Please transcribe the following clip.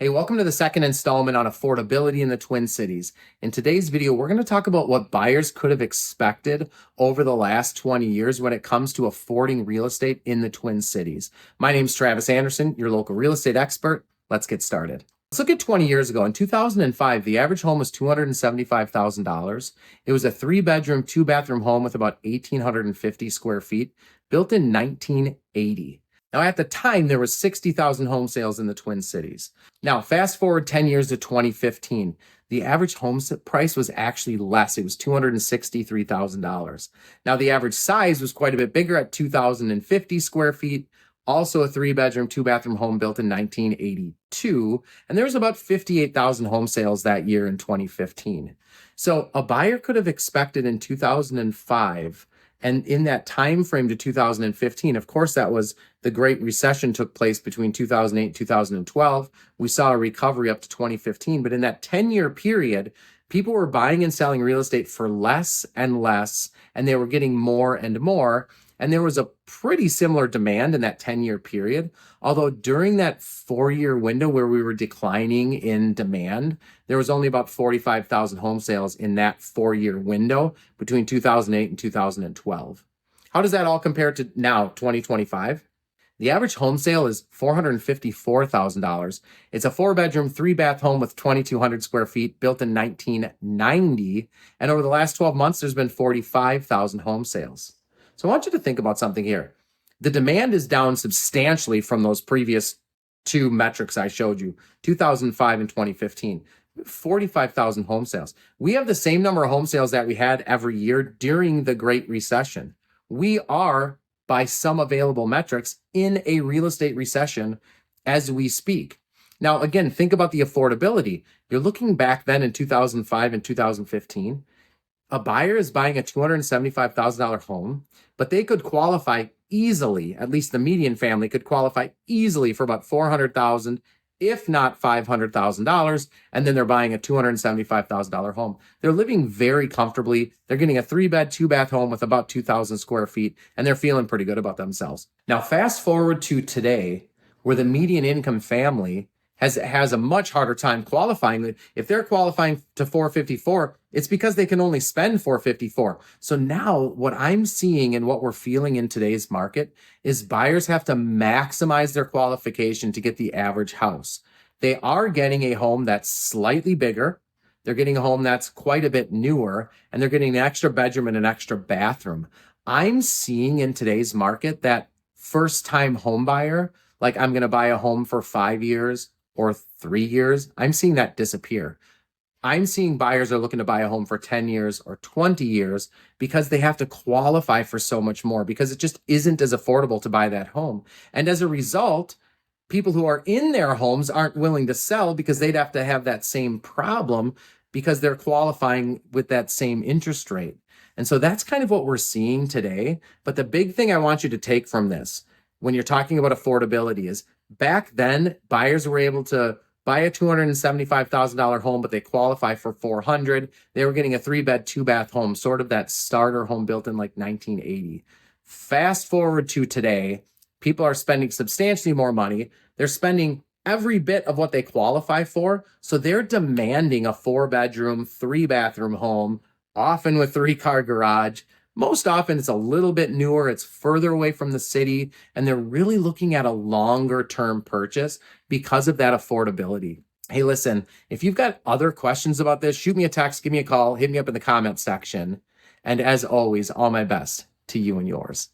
Hey, welcome to the second installment on affordability in the Twin Cities. In today's video, we're going to talk about what buyers could have expected over the last 20 years when it comes to affording real estate in the Twin Cities. My name's Travis Anderson, your local real estate expert. Let's get started. Let's look at 20 years ago. In 2005, the average home was $275,000. It was a 3-bedroom, 2-bathroom home with about 1,850 square feet, built in 1980. Now, at the time, there was 60,000 home sales in the Twin Cities. Now, fast forward 10 years to 2015. The average home price was actually less. It was $263,000. Now, the average size was quite a bit bigger at 2,050 square feet. Also a 3-bedroom, 2-bathroom home built in 1982. And there was about 58,000 home sales that year in 2015. So a buyer could have expected in 2005, and in that time frame to 2015, of course, that was the Great Recession took place between 2008 and 2012. We saw a recovery up to 2015. But in that 10-year period, people were buying and selling real estate for less and less, and they were getting more and more. And there was a pretty similar demand in that 10-year period. Although during that 4-year window where we were declining in demand, there was only about 45,000 home sales in that 4-year window between 2008 and 2012. How does that all compare to now, 2025? The average home sale is $454,000. It's a 4-bedroom, 3-bath home with 2,200 square feet, built in 1990. And over the last 12 months, there's been 45,000 home sales. So I want you to think about something here. The demand is down substantially from those previous two metrics I showed you, 2005 and 2015. 45,000 home sales. We have the same number of home sales that we had every year during the Great Recession. We are, by some available metrics, in a real estate recession as we speak. Now, again, think about the affordability. You're looking back then in 2005 and 2015. A buyer is buying a $275,000 home, but they could qualify easily, at least the median family could qualify easily for about $400,000, if not $500,000, and then they're buying a $275,000 home. They're living very comfortably. They're getting a 3-bed, 2-bath home with about 2,000 square feet, and they're feeling pretty good about themselves. Now, fast forward to today, where the median income family has a much harder time qualifying. If they're qualifying to 454, it's because they can only spend 454. So now what I'm seeing and what we're feeling in today's market is buyers have to maximize their qualification to get the average house. They are getting a home that's slightly bigger. They're getting a home that's quite a bit newer, and they're getting an extra bedroom and an extra bathroom. I'm seeing in today's market that first-time home buyer, like I'm going to buy a home for 5 years, or 3 years, I'm seeing that disappear. I'm seeing buyers are looking to buy a home for 10 years or 20 years because they have to qualify for so much more, because it just isn't as affordable to buy that home. And as a result, people who are in their homes aren't willing to sell because they'd have to have that same problem because they're qualifying with that same interest rate. And so that's kind of what we're seeing today. But the big thing I want you to take from this when you're talking about affordability is back then, buyers were able to buy a $275,000 home, but they qualify for $400,000. They were getting a 3-bed, 2-bath home, sort of that starter home built in like 1980. Fast forward to today, people are spending substantially more money. They're spending every bit of what they qualify for. So they're demanding a 4-bedroom, 3-bathroom home, often with 3-car garage. Most often it's a little bit newer, it's further away from the city, and they're really looking at a longer term purchase because of that affordability. Hey, listen, if you've got other questions about this, shoot me a text, give me a call, hit me up in the comment section. And as always, all my best to you and yours.